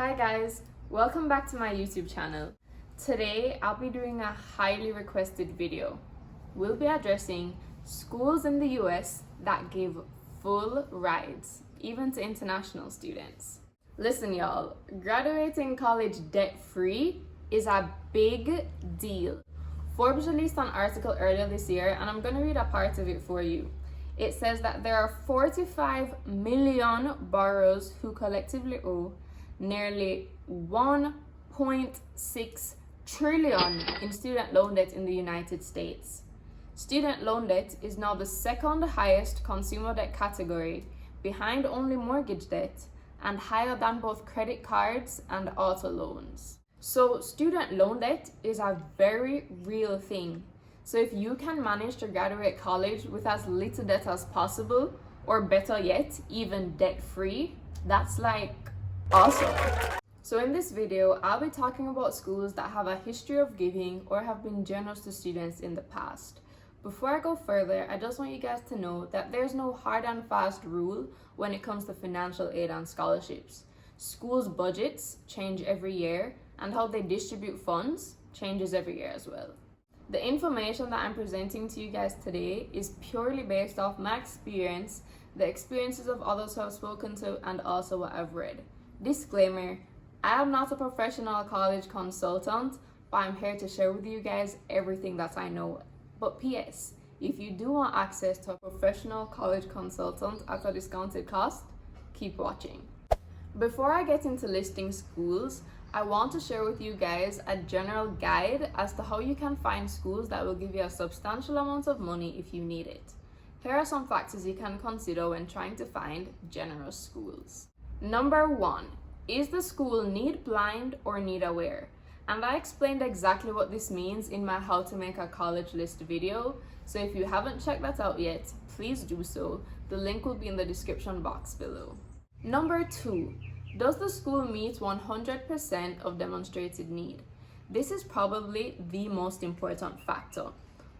Hi guys, welcome back to my YouTube channel. Today I'll be doing a highly requested video. We'll be addressing schools in the US that give full rides, even to international students. Listen y'all, graduating college debt-free is a big deal. Forbes released an article earlier this year and I'm going to read a part of it for you. It says that there are 45 million borrowers who collectively owe nearly 1.6 trillion in student loan debt in the United States. Student loan debt is now the second highest consumer debt category, behind only mortgage debt, and higher than both credit cards and auto loans. So student loan debt is a very real thing. So if you can manage to graduate college with as little debt as possible, or better yet, even debt-free, that's like awesome. So in this video, I'll be talking about schools that have a history of giving or have been generous to students in the past. Before I go further, I just want you guys to know that there's no hard and fast rule when it comes to financial aid and scholarships. Schools' budgets change every year, and how they distribute funds changes every year as well. The information that I'm presenting to you guys today is purely based off my experience, the experiences of others who I've spoken to, and also what I've read. Disclaimer, I am not a professional college consultant, but I'm here to share with you guys everything that I know. But P.S., if you do want access to a professional college consultant at a discounted cost, keep watching. Before I get into listing schools, I want to share with you guys a general guide as to how you can find schools that will give you a substantial amount of money if you need it. Here are some factors you can consider when trying to find generous schools. Number 1, is the school need blind or need aware? And I explained exactly what this means in my how to make a college list video, so if you haven't checked that out yet, please do so. The link will be in the description box below. Number 2, does the school meet 100% of demonstrated need? This is probably the most important factor.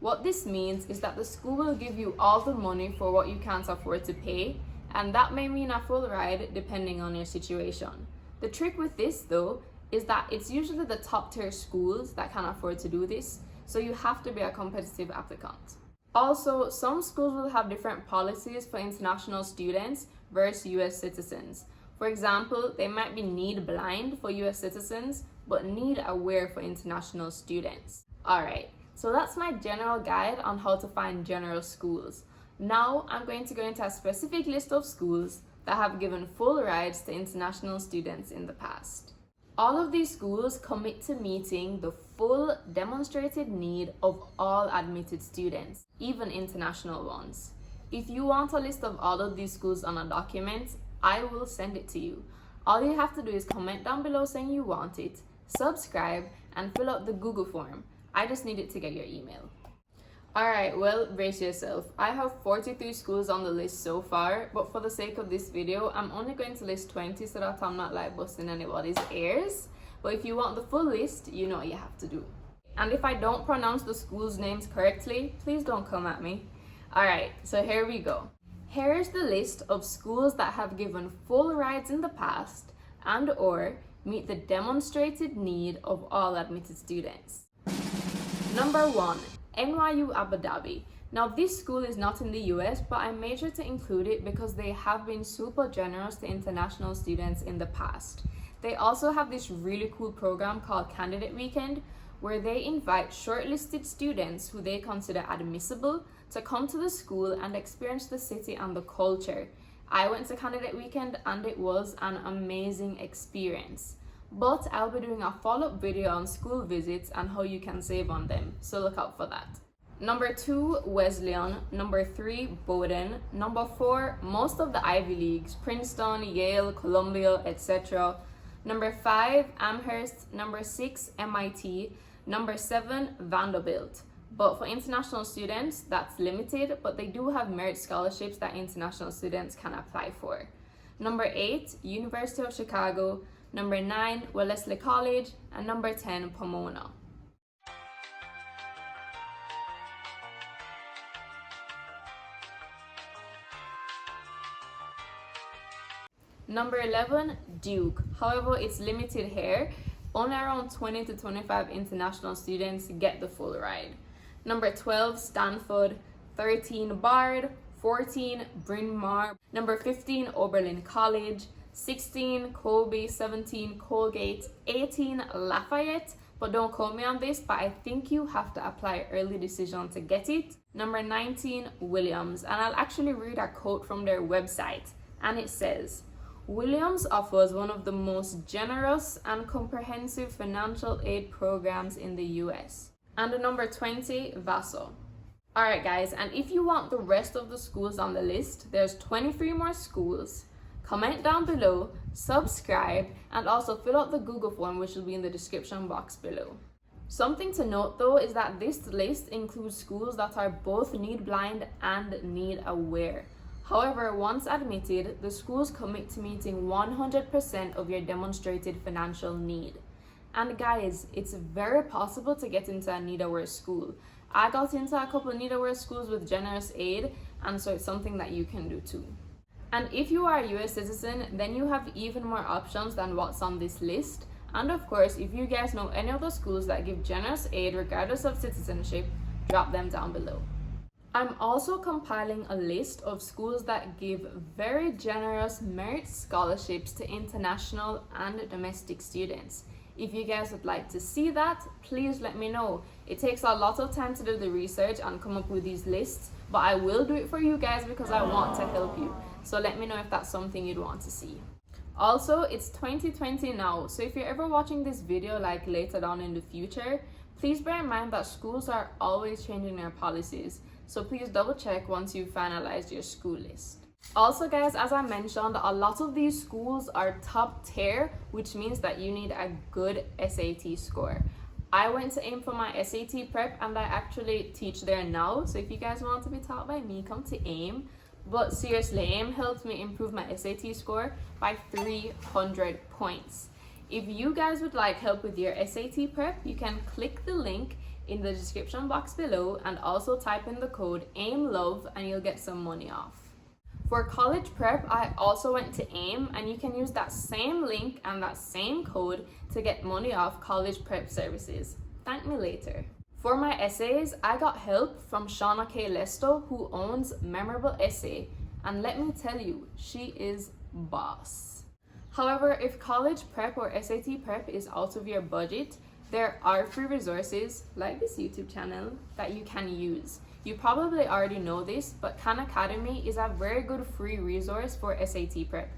What this means is that the school will give you all the money for what you can't afford to pay, and that may mean a full ride depending on your situation. The trick with this though is that it's usually the top tier schools that can afford to do this, so you have to be a competitive applicant. Also, some schools will have different policies for international students versus US citizens. For example, they might be need blind for US citizens, but need aware for international students. Alright, so that's my general guide on how to find general schools. Now I'm going to go into a specific list of schools that have given full rides to international students in the past. All of these schools commit to meeting the full demonstrated need of all admitted students, even international ones. If you want a list of all of these schools on a document, I will send it to you. All you have to do is comment down below saying you want it, subscribe, and fill out the Google form. I just need it to get your email. Alright, well, brace yourself. I have 43 schools on the list so far, but for the sake of this video, I'm only going to list 20 so that I'm not like busting anybody's ears. But if you want the full list, you know what you have to do. And if I don't pronounce the schools' names correctly, please don't come at me. Alright, so here we go. Here is the list of schools that have given full rides in the past and or meet the demonstrated need of all admitted students. Number 1, NYU Abu Dhabi. Now this school is not in the US, but I made sure to include it because they have been super generous to international students in the past. They also have this really cool program called Candidate Weekend, where they invite shortlisted students who they consider admissible to come to the school and experience the city and the culture. I went to Candidate Weekend and it was an amazing experience. But I'll be doing a follow-up video on school visits and how you can save on them, so look out for that. Number 2, Wesleyan. Number 3, Bowdoin. Number 4, most of the Ivy Leagues, Princeton, Yale, Columbia, etc. Number 5, Amherst. Number 6, MIT. Number 7, Vanderbilt. But for international students, that's limited, but they do have merit scholarships that international students can apply for. Number 8, University of Chicago. Number 9, Wellesley College. And number 10, Pomona. Number 11, Duke. However, it's limited here. Only around 20 to 25 international students get the full ride. Number 12, Stanford. 13, Bard. 14, Bryn Mawr. Number 15, Oberlin College. 16, Kobe. 17, Colgate. 18, Lafayette. But don't quote me on this, but I think you have to apply early decision to get it. Number 19, Williams. And I'll actually read a quote from their website. And it says, Williams offers one of the most generous and comprehensive financial aid programs in the US. And the number 20, Vassar. Alright guys, and if you want the rest of the schools on the list, there's 23 more schools. Comment down below, subscribe, and also fill out the Google form, which will be in the description box below. Something to note though is that this list includes schools that are both need blind and need aware. However, once admitted, the schools commit to meeting 100% of your demonstrated financial need. And guys, it's very possible to get into a need-aware school. I got into a couple of need-aware schools with generous aid, and so it's something that you can do too. And if you are a US citizen, then you have even more options than what's on this list. And of course, if you guys know any other schools that give generous aid regardless of citizenship, drop them down below. I'm also compiling a list of schools that give very generous merit scholarships to international and domestic students. If you guys would like to see that, please let me know. It takes a lot of time to do the research and come up with these lists, but I will do it for you guys because I want to help you. So let me know if that's something you'd want to see. Also, it's 2020 now, so if you're ever watching this video like later on in the future, please bear in mind that schools are always changing their policies. So please double check once you've finalized your school list. Also guys, as I mentioned, a lot of these schools are top tier, which means that you need a good SAT score. I went to AIM for my SAT prep and I actually teach there now. So if you guys want to be taught by me, come to AIM. But seriously, AIM helped me improve my SAT score by 300 points. If you guys would like help with your SAT prep, you can click the link in the description box below and also type in the code AIMLOVE and you'll get some money off. For college prep, I also went to AIM and you can use that same link and that same code to get money off college prep services. Thank me later. For my essays, I got help from Shauna K. Lesto, who owns Memorable Essay, and let me tell you, she is boss. However, if college prep or SAT prep is out of your budget, there are free resources like this YouTube channel that you can use. You probably already know this, but Khan Academy is a very good free resource for SAT prep.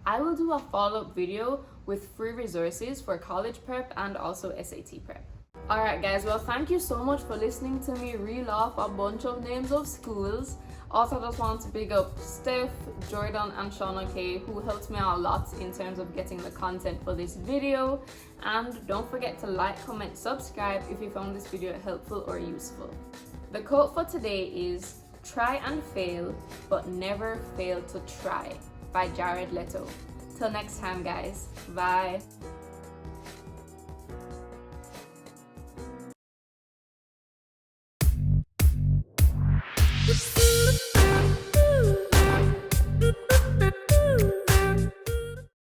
I will do a follow-up video with free resources for college prep and also SAT prep. Alright guys, well thank you so much for listening to me reel off a bunch of names of schools. Also just want to big up Steph, Jordan and Shauna K, who helped me out a lot in terms of getting the content for this video. And don't forget to like, comment, subscribe if you found this video helpful or useful. The quote for today is, "Try and fail, but never fail to try," by Jared Leto. Till next time guys, bye.